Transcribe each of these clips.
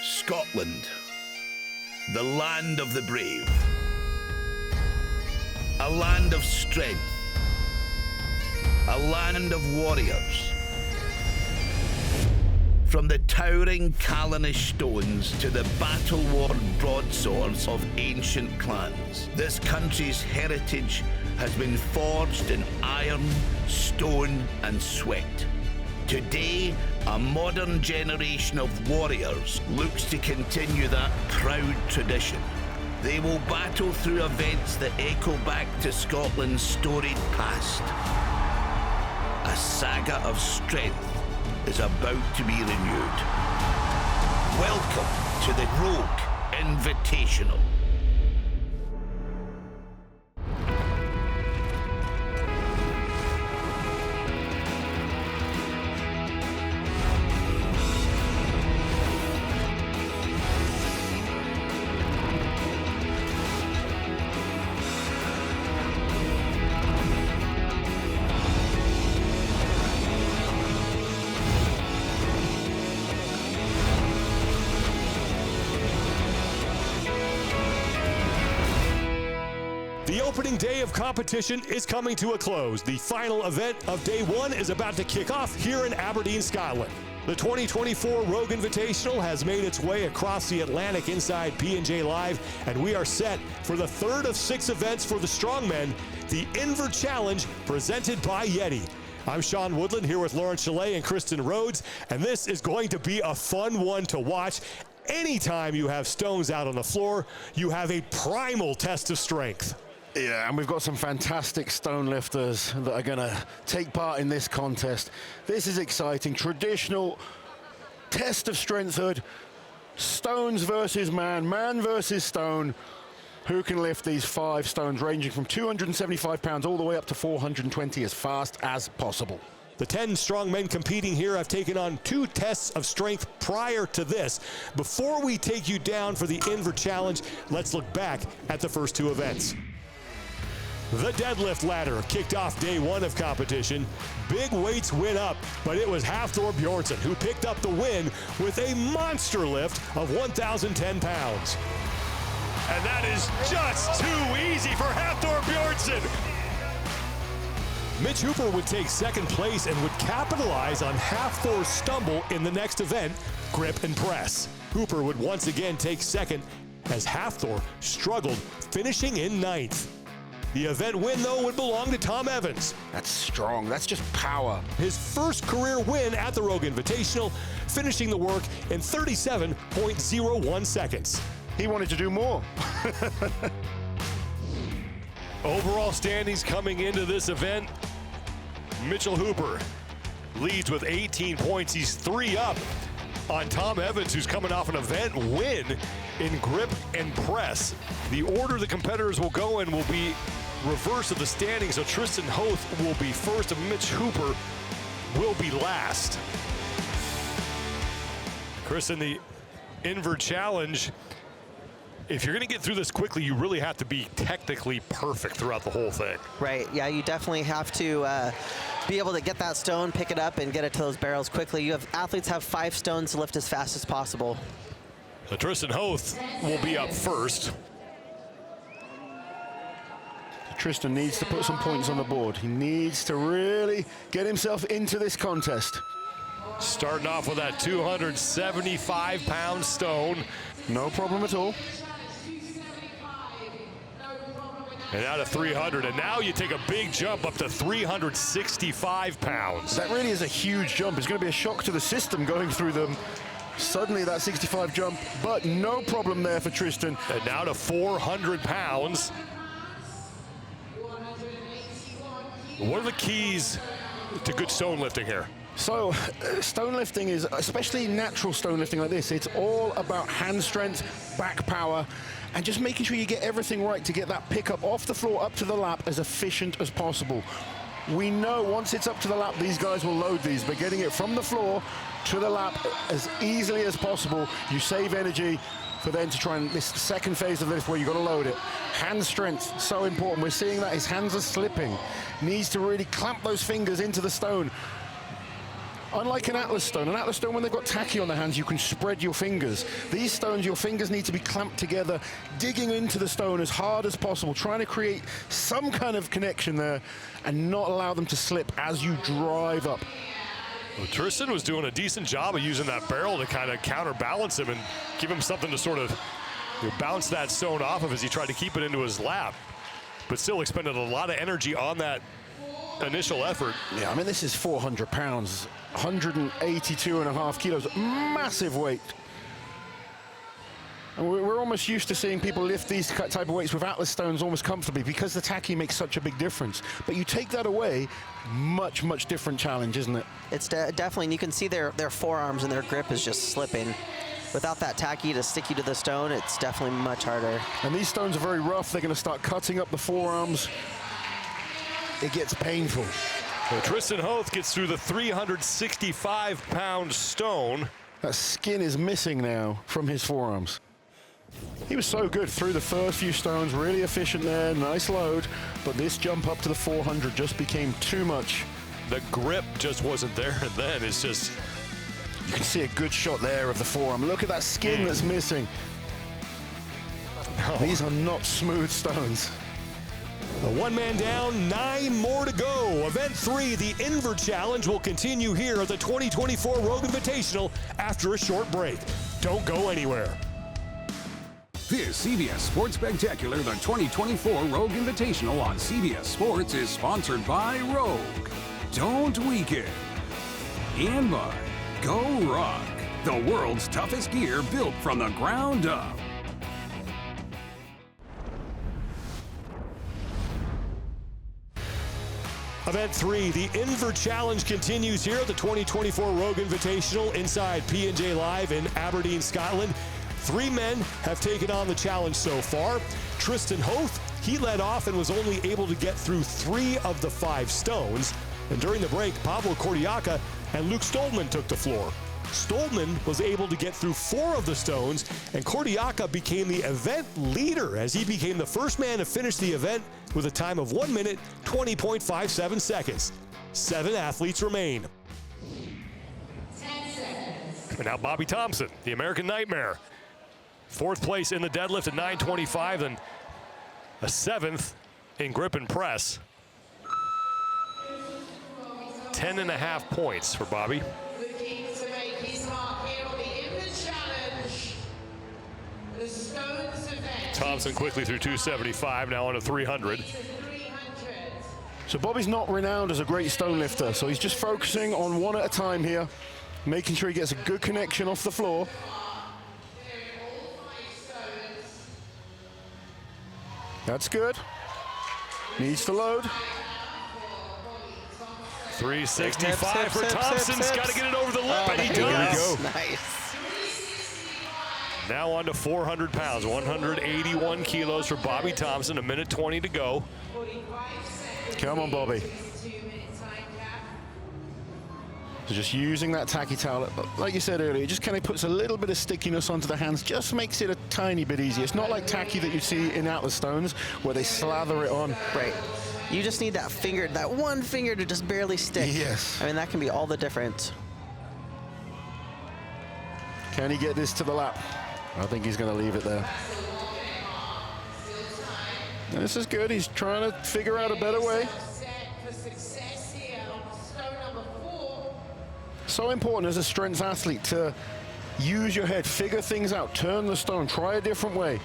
Scotland, the land of the brave, a land of strength, a land of warriors. From the towering Callanish stones to the battle-worn broadswords of ancient clans, this country's heritage has been forged in iron, stone and sweat. Today, a modern generation of warriors looks to continue that proud tradition. They will battle through events that echo back to Scotland's storied past. A saga of strength is about to be renewed. Welcome to the Rogue Invitational. The opening day of competition is coming to a close. The final event of day one is about to kick off here in Aberdeen, Scotland. The 2024 Rogue Invitational has made its way across the Atlantic inside P&J Live, and we are set for the third of 6 events for the Strongmen, the Inver Challenge presented by Yeti. I'm Sean Woodland here with Lauren Chalet and Kristen Rhodes, and this is going to be a fun one to watch. Anytime you have stones out on the floor, you have a primal test of strength. Yeah, and we've got some fantastic stone lifters that are going to take part in this contest. This is exciting. Traditional test of strengthhood, stones versus man, man versus stone. Who can lift these 5 stones ranging from 275 pounds all the way up to 420 as fast as possible? The 10 strongmen competing here have taken on 2 tests of strength prior to this. Before we take you down for the Inver Challenge, let's look back at the first 2 events. The deadlift ladder kicked off day 1 of competition. Big weights went up, but it was Hafthor Bjornson who picked up the win with a monster lift of 1,010 pounds. And that is just too easy for Hafthor Bjornson. Mitch Hooper would take second place and would capitalize on Hafthor's stumble in the next event, grip and press. Hooper would once again take second as Hafthor struggled, finishing in 9th. The event win, though, would belong to Tom Evans. That's strong. That's just power. His first career win at the Rogue Invitational, finishing the work in 37.01 seconds. He wanted to do more. Overall standings coming into this event, Mitchell Hooper leads with 18 points. He's 3 up on Tom Evans, who's coming off an event win in grip and press. The order the competitors will go in will be reverse of the standings, so Tristan Hoath will be first and Mitch Hooper will be last. Chris, in the Inver Challenge, if you're going to get through this quickly, you really have to be technically perfect throughout the whole thing. Right, yeah, you definitely have to be able to get that stone, pick it up, and get it to those barrels quickly. Athletes have 5 stones to lift as fast as possible. Tristan Hoath will be up first. Tristan needs to put some points on the board. He needs to really get himself into this contest. Starting off with that 275-pound stone. No problem at all. And out of 300, and now you take a big jump up to 365 pounds. That really is a huge jump. It's going to be a shock to the system going through them. Suddenly that 65 jump, but no problem there for Tristan. And now to 400 pounds. What are the keys to good stone lifting here? So, stone lifting is, especially natural stone lifting like this, it's all about hand strength, back power, and just making sure you get everything right to get that pickup off the floor up to the lap as efficient as possible. We know once it's up to the lap, these guys will load these, but getting it from the floor to the lap as easily as possible, you save energy for then to try and this second phase of this where you've got to load it. Hand strength, so important. We're seeing that his hands are slipping. Needs to really clamp those fingers into the stone. Unlike an Atlas stone, when they've got tacky on the hands, you can spread your fingers. These stones, your fingers need to be clamped together, digging into the stone as hard as possible, trying to create some kind of connection there and not allow them to slip as you drive up. Well, Tristan was doing a decent job of using that barrel to kind of counterbalance him and give him something to sort of bounce that stone off of as he tried to keep it into his lap, but still expended a lot of energy on that initial effort. Yeah, I mean, this is 400 pounds, 182.5 kilos, massive weight. And we're almost used to seeing people lift these type of weights with Atlas stones almost comfortably because the tacky makes such a big difference. But you take that away, much, much different challenge, isn't it? It's definitely, and you can see their forearms and their grip is just slipping. Without that tacky to stick you to the stone, it's definitely much harder. And these stones are very rough. They're going to start cutting up the forearms. It gets painful. Well, Tristan Hoath gets through the 365-pound stone. That skin is missing now from his forearms. He was so good through the first few stones, really efficient there, nice load, but this jump up to the 400 just became too much. The grip just wasn't there, and then it's just... You can see a good shot there of the forearm. Look at that skin that's missing. Oh. These are not smooth stones. One man down, 9 more to go. Event 3, the Inver Challenge, will continue here at the 2024 Rogue Invitational after a short break. Don't go anywhere. This CBS Sports Spectacular, the 2024 Rogue Invitational on CBS Sports, is sponsored by Rogue, Don't Weaken, and by Go Rock, the world's toughest gear built from the ground up. Event 3, the Inver Challenge, continues here at the 2024 Rogue Invitational inside P&J Live in Aberdeen, Scotland. 3 men have taken on the challenge so far. Tristan Hoath, he led off and was only able to get through 3 of the 5 stones. And during the break, Pablo Cordiaca and Luke Stoltman took the floor. Stoltman was able to get through 4 of the stones, and Cordiaca became the event leader as he became the first man to finish the event with a time of 1 minute, 20.57 seconds. 7 athletes remain. 10 seconds. And now Bobby Thompson, the American Nightmare. 4th place in the deadlift at 925, and a 7th in grip and press. 10.5 points for Bobby. Looking to make his mark here on the Inver Challenge. The Stones event. Thompson quickly through 275, now on to 300. 300. So Bobby's not renowned as a great stone lifter, so he's just focusing on 1 at a time here, making sure he gets a good connection off the floor. That's good. Needs to load. 365 for Thompson's got to get it over the lip, and he does. Nice. Now on to 400 pounds, 181 kilos for Bobby Thompson, 1 minute 20 to go. Come on, Bobby. 2 minute time cap. So just using that tacky towel, like you said earlier, it just kind of puts a little bit of stickiness onto the hands, just makes it a tiny bit easier. It's not like tacky that you see in Atlas stones where they slather it on. Right. You just need that finger, that one finger to just barely stick. Yes. I mean, that can be all the difference. Can he get this to the lap? I think he's going to leave it there. This is good. He's trying to figure out a better way. Set for success here on stone number 4. So important as a strength athlete to use your head, figure things out, turn the stone, try a different way.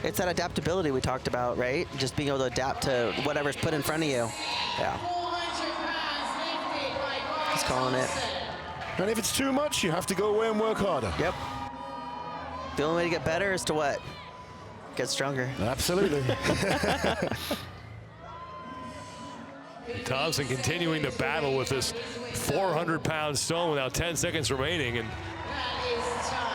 It's that adaptability we talked about, right? Just being able to adapt to whatever's put in front of you. Yeah. 400 pounds lifted by Bobby He's calling it. Thompson. And if it's too much, you have to go away and work harder. Yep. The only way to get better is to what? Get stronger. Absolutely. Thompson continuing to battle with this 400-pound stone without 10 seconds remaining, and That is time.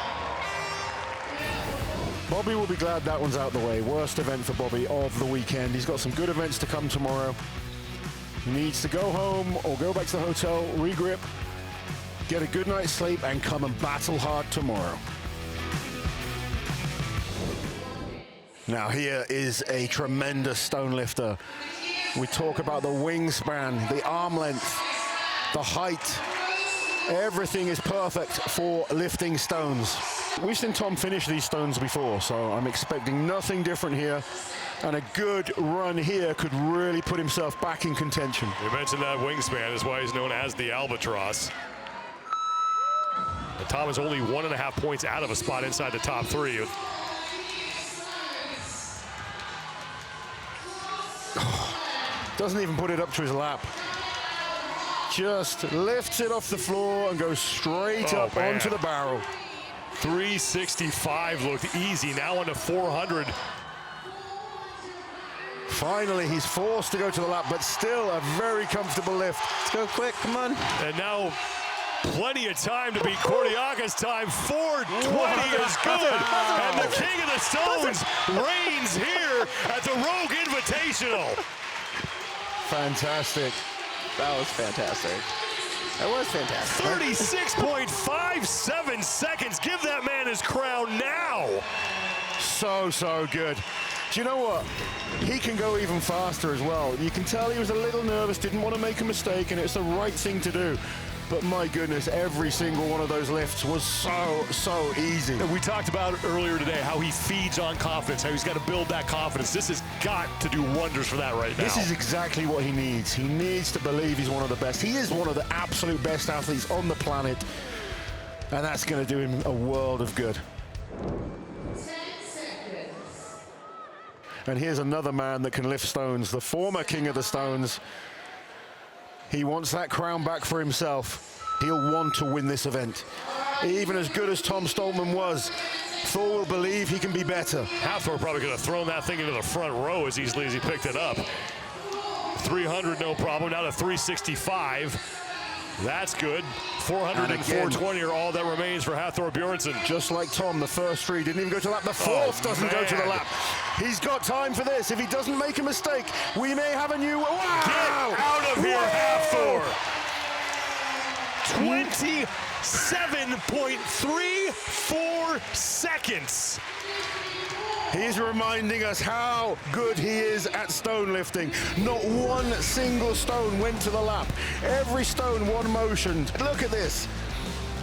Bobby will be glad that one's out the way. Worst event for Bobby of the weekend. He's got some good events to come tomorrow. He needs to go home or go back to the hotel, regrip, get a good night's sleep, and come and battle hard tomorrow. Now here is a tremendous stone lifter. We talk about the wingspan, the arm length, the height. Everything is perfect for lifting stones. We've seen Tom finish these stones before, so I'm expecting nothing different here. And a good run here could really put himself back in contention. You mentioned that wingspan is why he's known as the Albatross. And Tom is only 1.5 points out of a spot inside the top 3. Doesn't even put it up to his lap. Just lifts it off the floor and goes straight up onto the barrel. 365 looked easy, now on to 400. Finally, he's forced to go to the lap, but still a very comfortable lift. Let's go quick, come on. And now plenty of time to beat Kordiaka's time. 420 is good. And the king of the stones reigns here at the Rogue Invitational. Fantastic. That was fantastic. That was fantastic. 36.57 seconds. Give that man his crown now. So good. Do you know what? He can go even faster as well. You can tell he was a little nervous, didn't want to make a mistake, and it's the right thing to do. But my goodness, every single one of those lifts was so easy. And we talked about earlier today how he feeds on confidence, how he's got to build that confidence. This has got to do wonders for that right now. This is exactly what he needs. He needs to believe he's one of the best. He is one of the absolute best athletes on the planet, and that's going to do him a world of good. 10 seconds. And here's another man that can lift stones, the former king of the stones. He wants that crown back for himself. He'll want to win this event. Even as good as Tom Stoltman was, Thor will believe he can be better. Hathor probably could have thrown that thing into the front row as easily as he picked it up. 300, no problem. Now to 365. That's good. 400 and 420 are all that remains for Hathor Bjornson. Just like Tom, the first 3 didn't even go to the lap. The fourth doesn't go to the lap. He's got time for this. If he doesn't make a mistake, we may have a new... Wow! Get out of here, Hathor! 27.34 seconds. He's reminding us how good he is at stone lifting. Not one single stone went to the lap. Every stone one motioned. Look at this.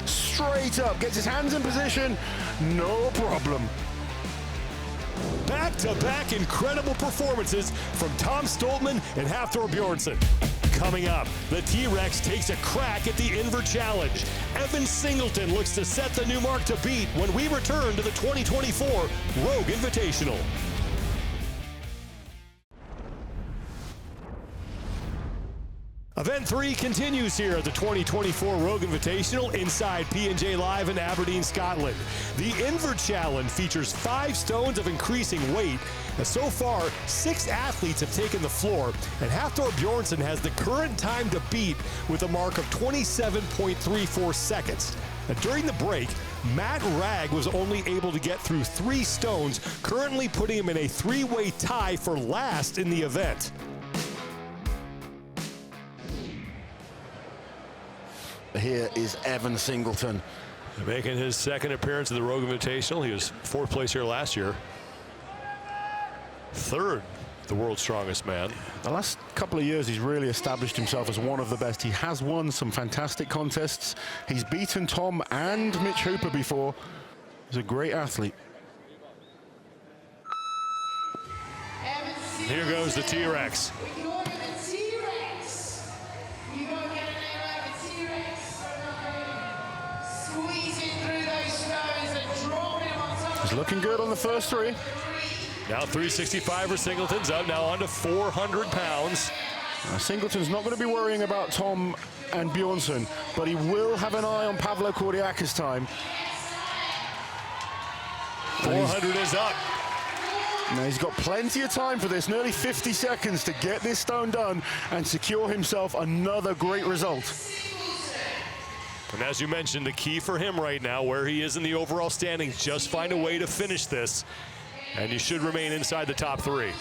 Straight up, gets his hands in position, no problem. Back-to-back incredible performances from Tom Stoltman and Hathor Bjornson. Coming up, the T-Rex takes a crack at the Inver Challenge. Evan Singleton looks to set the new mark to beat when we return to the 2024 Rogue Invitational. Event 3 continues here at the 2024 Rogue Invitational inside P&J Live in Aberdeen, Scotland. The Inver Challenge features 5 stones of increasing weight. And so far, 6 athletes have taken the floor, and Hathor Bjornson has the current time to beat with a mark of 27.34 seconds. Now, during the break, Matt Ragg was only able to get through 3 stones, currently putting him in a 3-way tie for last in the event. Here is Evan Singleton. Making his second appearance at the Rogue Invitational. He was 4th place here last year. 3rd, the world's strongest man. The last couple of years, he's really established himself as one of the best. He has won some fantastic contests. He's beaten Tom and Mitch Hooper before. He's a great athlete. Here goes the T-Rex. He's looking good on the first 3. Now 365 for Singleton's up, now on to 400 pounds. Singleton's not going to be worrying about Tom and Bjornson, but he will have an eye on Pavlo Kordiaka's time. 400 is up. Now he's got plenty of time for this, nearly 50 seconds to get this stone done and secure himself another great result. And as you mentioned, the key for him right now, where he is in the overall standings, just find a way to finish this, and you should remain inside the top 3.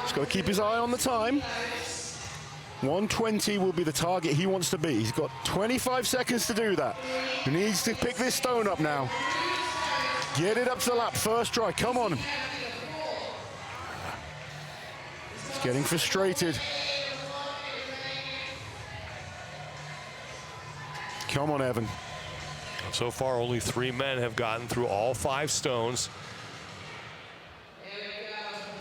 He's got to keep his eye on the time. 120 will be the target he wants to be. He's got 25 seconds to do that. He needs to pick this stone up now. Get it up to the lap, first try, come on. He's getting frustrated. Come on, Evan. So far, only 3 men have gotten through all 5 stones.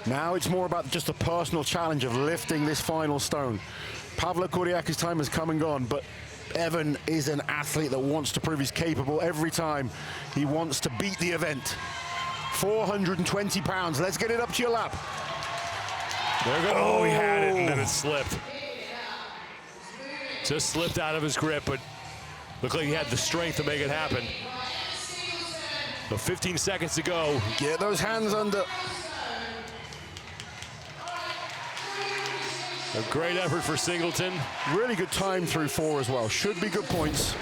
Now it's more about just a personal challenge of lifting this final stone. Pavlo Kordiak's time has come and gone, but Evan is an athlete that wants to prove he's capable every time. He wants to beat the event. 420 pounds. Let's get it up to your lap. There we go. Oh, he had it, and then it slipped. Just slipped out of his grip, but looked like he had the strength to make it happen. So 15 seconds to go. Get those hands under. A great effort for Singleton. Really good time through 4 as well. Should be good points.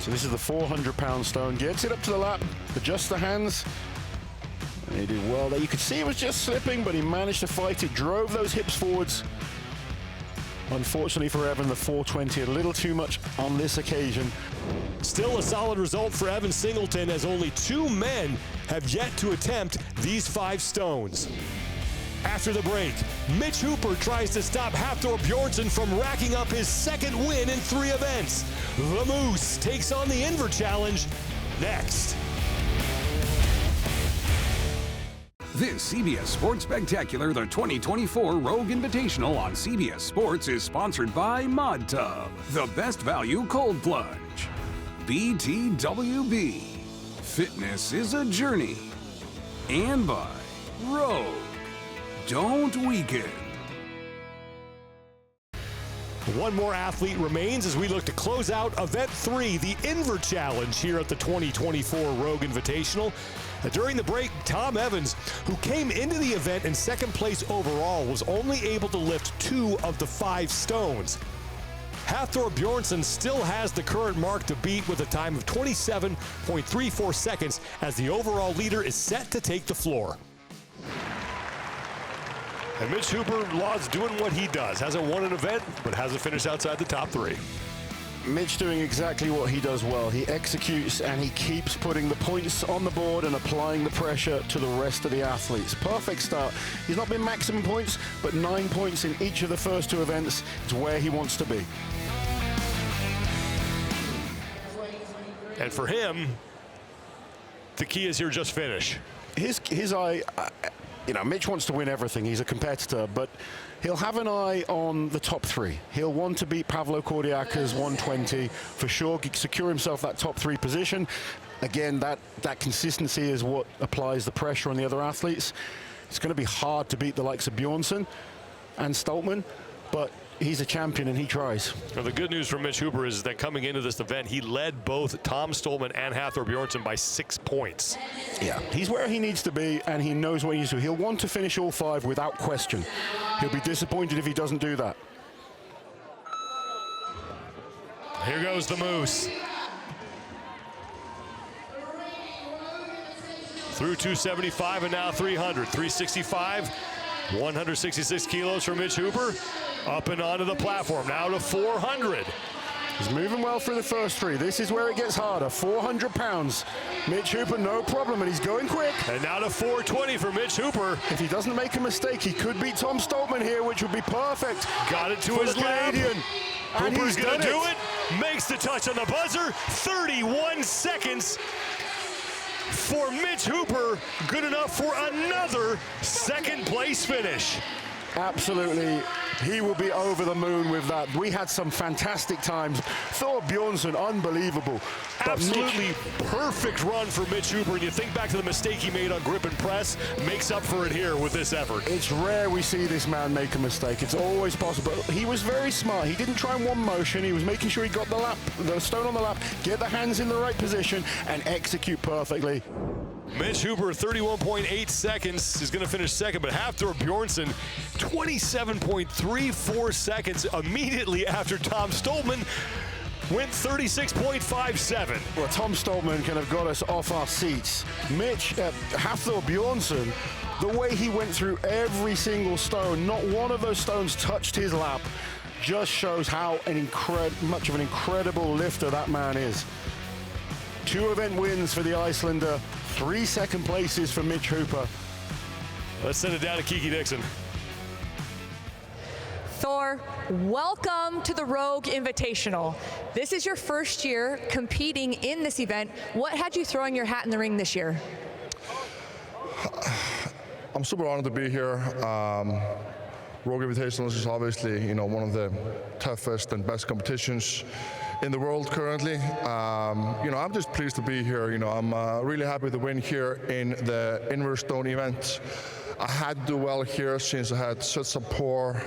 So this is the 400-pound stone. Gets it up to the lap, adjusts the hands. And he did well there. You could see it was just slipping, but he managed to fight it, drove those hips forwards. Unfortunately for Evan, the 420 a little too much on this occasion. Still a solid result for Evan Singleton, as only 2 men have yet to attempt these 5 stones. After the break, Mitch Hooper tries to stop Hafthor Bjornson from racking up his 2nd win in 3 events. The Moose takes on the Inver Challenge next. This CBS Sports Spectacular, the 2024 Rogue Invitational on CBS Sports, is sponsored by Mod Tub, the best value cold plunge. BTWB, fitness is a journey. And by Rogue. Don't weaken. One more athlete remains as we look to close out Event 3, the Inver Challenge, here at the 2024 Rogue Invitational. During the break, Tom Evans, who came into the event in 2nd place overall, was only able to lift 2 of the 5 stones. Hafthor Bjornson still has the current mark to beat with a time of 27.34 seconds as the overall leader is set to take the floor. And Mitch Hooper, Law's doing what he does. Hasn't won an event, but hasn't finished outside the top 3. Mitch doing exactly what he does well. He executes and he keeps putting the points on the board and applying the pressure to the rest of the athletes. Perfect start. He's not been maximum points, but 9 points in each of the first 2 events. It's where he wants to be. And for him, the key is here, just finish. His eye, you know, Mitch wants to win everything. He's a competitor, but he'll have an eye on the top 3. He'll want to beat Pavlo Kordiak's 120 for sure, secure himself that top 3 position. Again, that consistency is what applies the pressure on the other athletes. It's going to be hard to beat the likes of Bjornson and Stoltman, but he's a champion and he tries. Well, the good news for Mitch Hooper is that coming into this event, he led both Tom Stoltman and Hafthor Bjornson by 6 points. Yeah, he's where he needs to be and he knows what he needs to do. He'll want to finish all 5 without question. He'll be disappointed if he doesn't do that. Here goes the Moose. Through 275 and now 300. 365, 166 kilos for Mitch Hooper. Up and onto the platform, now to 400. He's moving well through the first 3. This is where it gets harder. 400 pounds. Mitch Hooper, no problem, and he's going quick. And now to 420 for Mitch Hooper. If he doesn't make a mistake, he could beat Tom Stoltman here, which would be perfect. Got it to his lap. And Hooper's he's gonna do it. Makes the touch on the buzzer. 31 seconds for Mitch Hooper. Good enough for another 2nd place finish. Absolutely. He will be over the moon with that. We had some fantastic times. Thor Bjornson, unbelievable. Absolutely perfect run for Mitch Hooper. And you think back to the mistake he made on grip and press, makes up for it here with this effort. It's rare we see this man make a mistake. It's always possible. He was very smart. He didn't try in one motion. He was making sure he got the stone on the lap, get the hands in the right position, and execute perfectly. Mitch Hooper, 31.8 seconds, is going to finish 2nd, but Hafthor Bjornson, 27.34 seconds immediately after Tom Stoltman went 36.57. Well, Tom Stoltman kind of got us off our seats. Mitch, Hafthor Bjornson, the way he went through every single stone, not one of those stones touched his lap, just shows how much of an incredible lifter that man is. 2 event wins for the Icelander, 3 second places for Mitch Hooper. Let's send it down to Kiki Dixon. Thor, welcome to the Rogue Invitational. This is your first year competing in this event. What had you throwing your hat in the ring this year? I'm super honored to be here. Rogue Invitational is obviously, one of the toughest and best competitions in the world currently. I'm just pleased to be here. I'm really happy to win here in the Inver stone event. I had to do well here since I had such a poor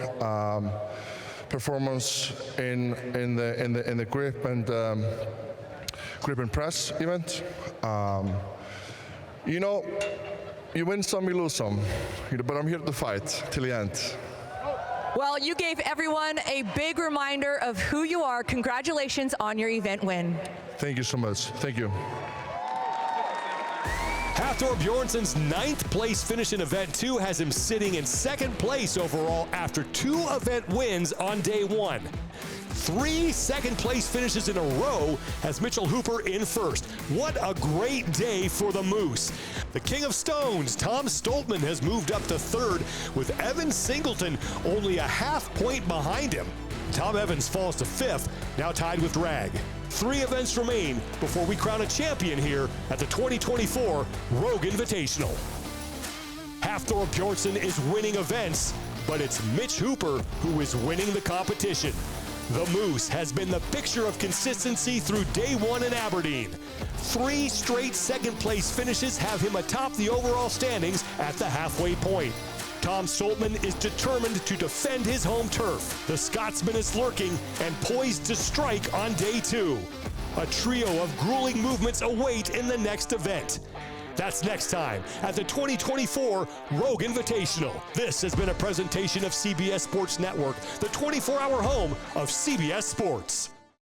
performance in the grip and press event. You win some, you lose some, but I'm here to fight till the end. Well, you gave everyone a big reminder of who you are. Congratulations on your event win. Thank you so much. Thank you. Hafthor Bjornson's 9th place finish in Event 2 has him sitting in 2nd place overall after 2 event wins on day 1. 3 second place finishes in a row has Mitchell Hooper in 1st. What a great day for the Moose. The King of Stones, Tom Stoltman, has moved up to 3rd with Evan Singleton only a half point behind him. Tom Evans falls to 5th, now tied with Rag. 3 events remain before we crown a champion here at the 2024 Rogue Invitational. Hafthor Bjornson is winning events, but it's Mitch Hooper who is winning the competition. The Moose has been the picture of consistency through day 1 in Aberdeen. 3 straight 2nd place finishes have him atop the overall standings at the halfway point. Tom Stoltman is determined to defend his home turf. The Scotsman is lurking and poised to strike on day 2. A trio of grueling movements await in the next event. That's next time at the 2024 Rogue Invitational. This has been a presentation of CBS Sports Network, the 24-hour home of CBS Sports.